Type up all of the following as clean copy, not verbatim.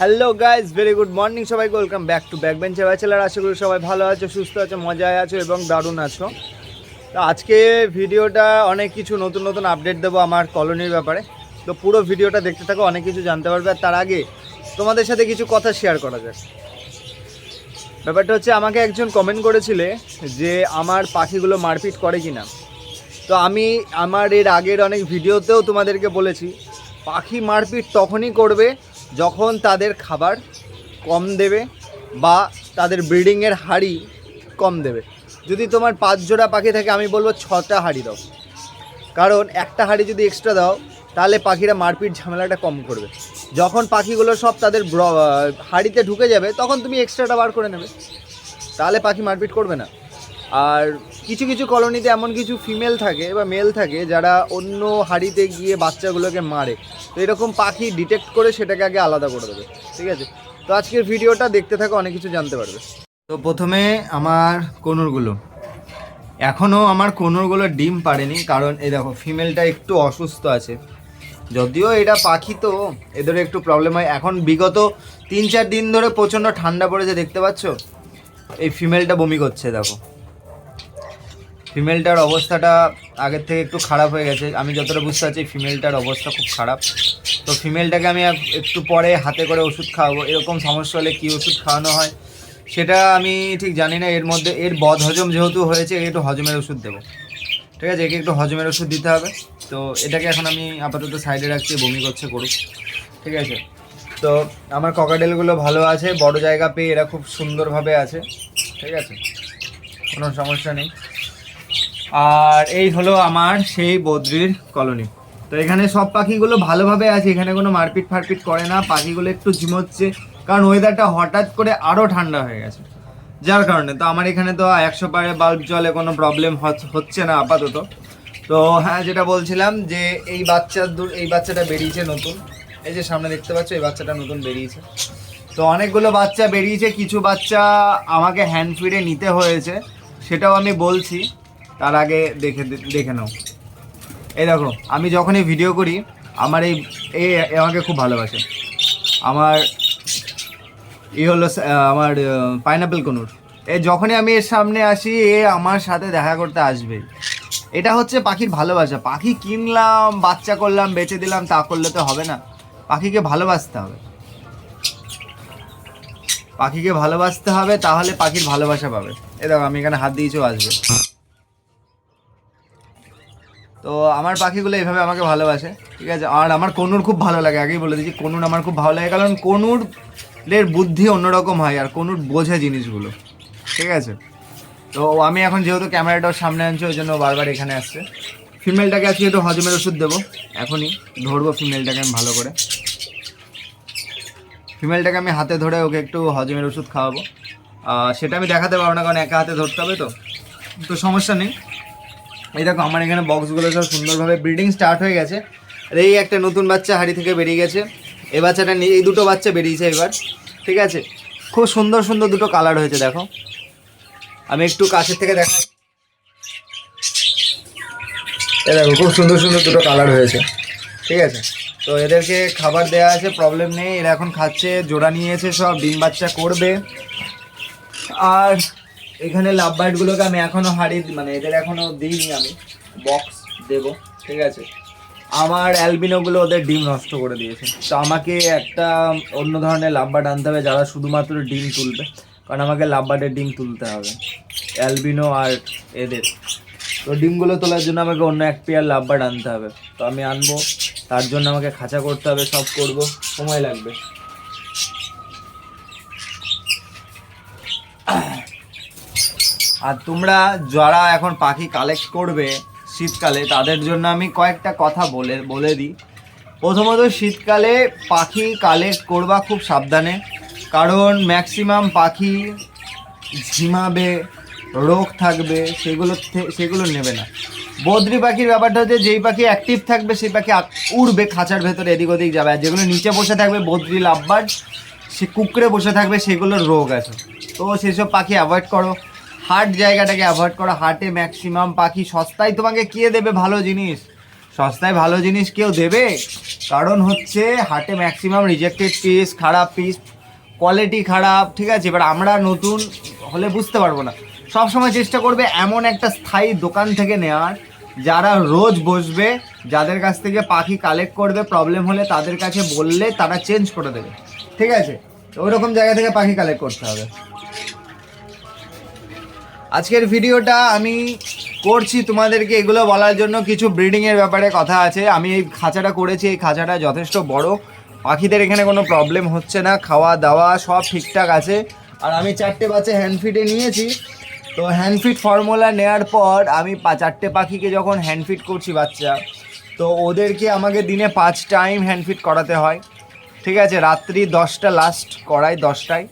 Hello guys, very good morning সবাইকে। Welcome back to backbencher bachelor. আশা করি সবাই ভালো আছো, সুস্থ আছো, মজায় আছো এবং দারুণ আছো। তো আজকে ভিডিওটা অনেক কিছু নতুন নতুন আপডেট দেবো আমার কলোনির ব্যাপারে। তো পুরো ভিডিওটা দেখতে থাকো, অনেক কিছু জানতে পারবে। আর তার আগে তোমাদের সাথে কিছু কথা শেয়ার করা যাক। ব্যাপারটা হচ্ছে, আমাকে একজন কমেন্ট করেছিলে যে আমার পাখিগুলো মারপিট করে কি না। তো আমি আমার এর আগের অনেক ভিডিওতেও তোমাদেরকে বলেছি, পাখি মারপিট তখনই করবে যখন তাদের খাবার কম দেবে বা তাদের ব্রিডিংয়ের হাড়ি কম দেবে। যদি তোমার 5 জোড়া পাখি থাকে, আমি বলবো 6টা হাড়ি দাও, কারণ একটা হাড়ি যদি এক্সট্রা দাও তাহলে পাখিরা মারপিট ঝামেলাটা কম করবে। যখন পাখিগুলো সব তাদের হাড়িতে ঢুকে যাবে তখন তুমি এক্সট্রাটা বার করে নেবে, তাহলে পাখি মারপিট করবে না। আর কিছু কিছু কলোনিতে এমন কিছু ফিমেল থাকে বা মেল থাকে যারা অন্য হাড়িতে গিয়ে বাচ্চাগুলোকে মারে। তো এরকম পাখি ডিটেক্ট করে সেটাকে আগে আলাদা করে দেবে, ঠিক আছে? তো আজকের ভিডিওটা দেখতে থাকো, অনেক কিছু জানতে পারবে। তো প্রথমে আমার কোনুরগুলো, এখনও আমার কোনুরগুলো ডিম পারেনি, কারণ এই দেখো ফিমেলটা একটু অসুস্থ আছে। যদিও এটা পাখি, তো এদের একটু প্রবলেম হয়। এখন বিগত 3-4 দিন ধরে প্রচণ্ড ঠান্ডা পড়েছে, দেখতে পাচ্ছ এই ফিমেলটা বমি করছে। দেখো ফিমেলটার অবস্থাটা আগের থেকে একটু খারাপ হয়ে গেছে। আমি যতটা বুঝতে পারছি ফিমেলটার অবস্থা খুব খারাপ। তো ফিমেলটাকে আমি একটু পরে হাতে করে ওষুধ খাওয়াবো। এরকম সমস্যা হলে কী ওষুধ খাওয়ানো হয় সেটা আমি ঠিক জানি না। এর মধ্যে এর বদ হজম যেহেতু হয়েছে, একটু হজমের ওষুধ দেবো, ঠিক আছে? একে একটু হজমের ওষুধ দিতে হবে। তো এটাকে এখন আমি আপাতত সাইডে রাখছি, বমি করছে করুক, ঠিক আছে? তো আমার ককাটেলগুলো ভালো আছে, বড় জায়গা পেয়ে এরা খুব সুন্দরভাবে আছে, ঠিক আছে? কোনো সমস্যা নেই। আর এই হলো আমার সেই বদ্রির কলোনি। তো এখানে সব পাখিগুলো ভালোভাবে আছে, এখানে কোনো মারপিট ফারপিট করে না। পাখিগুলো একটু ঝিমোচ্ছে, কারণ ওয়েদারটা হঠাৎ করে আরও ঠান্ডা হয়ে গেছে, যার কারণে। তো আমার এখানে তো 100 পারে বাল্ব জলে কোনো প্রবলেম হচ্ছে না আপাতত। তো হ্যাঁ, যেটা বলছিলাম যে এই বাচ্চাটা বেরিয়েছে নতুন। এই যে সামনে দেখতে পাচ্ছ, এই বাচ্চাটা নতুন বেরিয়েছে। তো অনেকগুলো বাচ্চা বেরিয়েছে, কিছু বাচ্চা আমাকে হ্যান্ড ফিডে নিতে হয়েছে, সেটাও আমি বলছি। তার আগে দেখে নাও। এই দেখো, আমি যখনই ভিডিও করি আমার এই আমাকে খুব ভালোবাসে। আমার হলো আমার পাইনাপেল কনুর। যখনই আমি এর সামনে আসি আমার সাথে দেখা করতে আসবে। এটা হচ্ছে পাখির ভালোবাসা। পাখি কিনলাম, বাচ্চা করলাম, বেচে দিলাম, তা করলে তো হবে না। পাখিকে ভালোবাসতে হবে, পাখিকে ভালোবাসতে হবে, তাহলে পাখির ভালোবাসা পাবে। দেখো আমি এখানে হাত দিয়েছেও আসবে। তো আমার পাখিগুলো এইভাবে আমাকে ভালোবাসে, ঠিক আছে? আর আমার কনুর খুব ভালো লাগে, আগেই বলে দিচ্ছি, কনুর আমার খুব ভালো লাগে, কারণ কনুরের বুদ্ধি অন্যরকম হয় আর কনুর বোঝে জিনিসগুলো, ঠিক আছে? তো আমি এখন যেহেতু ক্যামেরাটার সামনে আনছি, ওই জন্য বারবার এখানে আসছে। ফিমেলটাকে আজকে একটু হজমের ওষুধ দেবো, এখনই ধরবো ফিমেলটাকে আমি ভালো করে। ফিমেলটাকে আমি হাতে ধরে ওকে একটু হজমের ওষুধ খাওয়াবো। সেটা আমি দেখাতে পারবো না, কারণ একা হাতে ধরতে হবে। তো সমস্যা নেই। এই দেখো আমার এখানে বক্সগুলো সব সুন্দরভাবে ব্রিডিং স্টার্ট হয়ে গেছে। আর এই একটা নতুন বাচ্চা হাড়ি থেকে বেরিয়ে গেছে। এই বাচ্চাটা নিয়ে এই দুটো বাচ্চা বেরিয়েছে এবার, ঠিক আছে? খুব সুন্দর সুন্দর দুটো কালার হয়েছে, দেখো। আমি একটু কাছের থেকে দেখাই। এই দেখো খুব সুন্দর সুন্দর দুটো কালার হয়েছে, ঠিক আছে? তো এদেরকে খাবার দেওয়া আছে, প্রবলেম নেই। এরা এখন খাচ্ছে, জোড়া নিয়েছে, সব ডিম বাচ্চা করবে। আর এখানে লাভ বার্ডগুলোকে আমি এখনও এদের এখনও দিইনি, আমি বক্স দেবো, ঠিক আছে? আমার অ্যালবিনোগুলো ওদের ডিম নষ্ট করে দিয়েছে। তো আমাকে একটা অন্য ধরনের লাভ বার্ড আনতে হবে যারা শুধুমাত্র ডিম তুলবে, কারণ আমাকে লাভ বার্ডের ডিম তুলতে হবে, অ্যালবিনো আর এদের। তো ডিমগুলো তোলার জন্য আমাকে অন্য এক পেয়ার লাভ বার্ড আনতে হবে। তো আমি আনবো, তার জন্য আমাকে খাঁচা করতে হবে, সব করব, সময় লাগবে। আর তোমরা যারা এখন পাখি কালেক্ট করবে শীতকালে, তাদের জন্য আমি কয়েকটা কথা বলে দিই। প্রথমত, শীতকালে পাখি কালেক্ট করবা খুব সাবধানে, কারণ ম্যাক্সিমাম পাখি ঝিমাবে, রোগ থাকবে, সেগুলো নেবে না। বদ্রি পাখির ব্যাপারটা হচ্ছে, যেই পাখি অ্যাক্টিভ থাকবে সেই পাখি উড়বে, খাঁচার ভেতরে এদিক ওদিক যাবে। আর যেগুলো নিচে বসে থাকবে, বদ্রি লাভবার্ড, সে কুকড়ে বসে থাকবে, সেগুলোর রোগ আছে। তো সেসব পাখি অ্যাভয়েড করো। হাট জায়গাটাকে অ্যাভয়েড করো। হাটে ম্যাক্সিমাম পাখি সস্তায় তোমাকে কে দেবে ভালো জিনিস? সস্তায় ভালো জিনিস কেউ দেবে? কারণ হচ্ছে হাটে ম্যাক্সিমাম রিজেক্টেড পিস, খারাপ পিস, কোয়ালিটি খারাপ, ঠিক আছে। এবার আমরা নতুন হলে বুঝতে পারবো না। সবসময় চেষ্টা করবে এমন একটা স্থায়ী দোকান থেকে নেওয়ার, যারা রোজ বসবে, যাদের কাছ থেকে পাখি কালেক্ট করবে, প্রবলেম হলে তাদের কাছে বললে তারা চেঞ্জ করে দেবে, ঠিক আছে। তো ওই রকম জায়গা থেকে পাখি কালেক্ট করতে হবে। আজকের ভিডিওটা আমি করছি তোমাদেরকে এগুলো বলার জন্য, কিছু ব্রিডিংয়ের ব্যাপারে কথা আছে। আমি এই খাঁচাটা করেছি, এই খাঁচাটা যথেষ্ট বড়, পাখিদের এখানে কোনো প্রবলেম হচ্ছে না, খাওয়া দাওয়া সব ঠিকঠাক আছে। আর আমি 4টে বাচ্চা হ্যান্ডফিডে নিয়েছি। তো হ্যান্ডফিড ফর্মুলা নেওয়ার পর আমি 4টে পাখিকে যখন হ্যান্ডফিড করছি বাচ্চা, তো ওদেরকে আমাকে দিনে 5 টাইম হ্যান্ডফিড করাতে হয়, ঠিক আছে। রাত্রি 10টা লাস্ট করাই, 10টায়,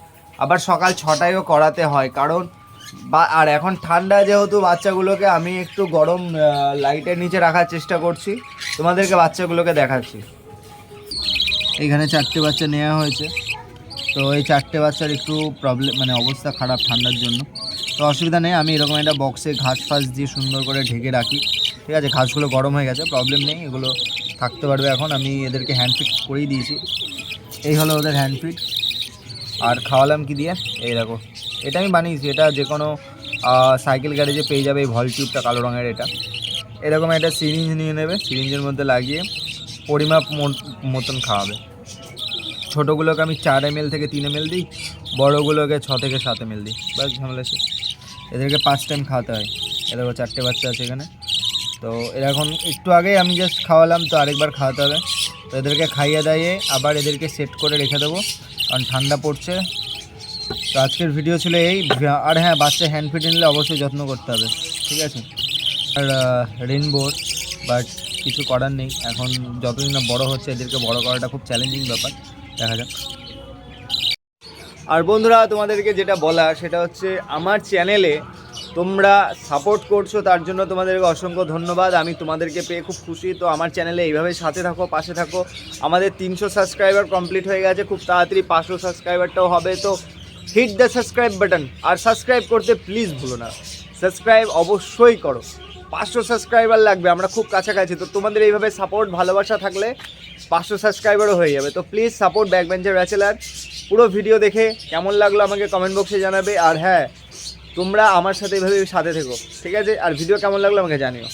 আবার সকাল 6টায়ও করাতে হয়। কারণ আর এখন ঠান্ডা যেহেতু, বাচ্চাগুলোকে আমি একটু গরম লাইটের নিচে রাখার চেষ্টা করছি। তোমাদেরকে বাচ্চাগুলোকে দেখাচ্ছি। এখানে 4টে বাচ্চা নেওয়া হয়েছে। তো এই 4টে বাচ্চার একটু প্রবলেম, মানে অবস্থা খারাপ ঠান্ডার জন্য। তো অসুবিধা নেই, আমি এরকম একটা বক্সে ঘাস ফাস দিয়ে সুন্দর করে ঢেকে রাখি, ঠিক আছে। ঘাসগুলো গরম হয়ে গেছে, প্রবলেম নেই, এগুলো থাকতে পারবে। এখন আমি এদেরকে হ্যান্ডফিড করেই দিয়েছি। এই হলো ওদের হ্যান্ডফিড। আর খাওয়ালাম কি দিয়ে, এই দেখো, এটা আমি বানিয়েছি। এটা যে কোনো সাইকেল গ্যারেজে পেয়ে যাবে। এই ভল টিউবটা কালো রঙের, এটা এরকম একটা সিরিঞ্জ নিয়ে নেবে, সিরিঞ্জের মধ্যে লাগিয়ে পরিমাপ মতন খাওয়াবে। ছোটোগুলোকে আমি 4 ml থেকে 3 ml দিই, বড়োগুলোকে 6 থেকে 7 ml দিই, বাস ঝামেলা শেষ। এদেরকে 5 টাইম খাওয়াতে হয়। এদেরকে 4টে বাচ্চা আছে এখানে। তো এরা এখন একটু আগেই আমি জাস্ট খাওয়ালাম, তো আরেকবার খাওয়াতে হবে। তো এদেরকে খাইয়ে দাইয়ে আবার এদেরকে সেট করে রেখে দেবো, কারণ ঠান্ডা পড়ছে। তো আজকের ভিডিও ছিল এই। আর হ্যাঁ, বাচ্চা হ্যান্ড ফিড নিলে অবশ্যই যত্ন করতে হবে, ঠিক আছে। আর রেইনবোর, বাট কিছু করার নেই। এখন যতদিন না বড়ো হচ্ছে, এদেরকে বড় করাটা খুব চ্যালেঞ্জিং ব্যাপার, দেখা যাক। আর বন্ধুরা, তোমাদেরকে যেটা বলা সেটা হচ্ছে, আমার চ্যানেলে তোমরা সাপোর্ট করছো, তার জন্য তোমাদেরকে অসংখ্য ধন্যবাদ। আমি তোমাদেরকে পেয়ে খুব খুশি। তো আমার চ্যানেলে এইভাবে সাথে থাকো, পাশে থাকো। আমাদের 300 সাবস্ক্রাইবার কমপ্লিট হয়ে গেছে, খুব তাড়াতাড়ি 500 সাবস্ক্রাইবারটাও হবে। তো হিট দ্য সাবস্ক্রাইব বাটন, আর সাবস্ক্রাইব করতে প্লিজ ভুলো না। সাবস্ক্রাইব অবশ্যই করো। 500 সাবস্ক্রাইবার লাগবে, আমরা খুব কাছাকাছি। তো তোমাদের এইভাবে সাপোর্ট, ভালোবাসা থাকলে 500 সাবস্ক্রাইবারও হয়ে যাবে। তো প্লিজ সাপোর্ট ব্যাকবেঞ্চার ব্যাচেলার। পুরো ভিডিও দেখে কেমন লাগলো আমাকে কমেন্ট বক্সে জানাবে। আর হ্যাঁ, তোমরা আমার সাথে এইভাবে সাথে থেকো, ঠিক আছে। আর ভিডিও কেমন লাগলো আমাকে জানিও।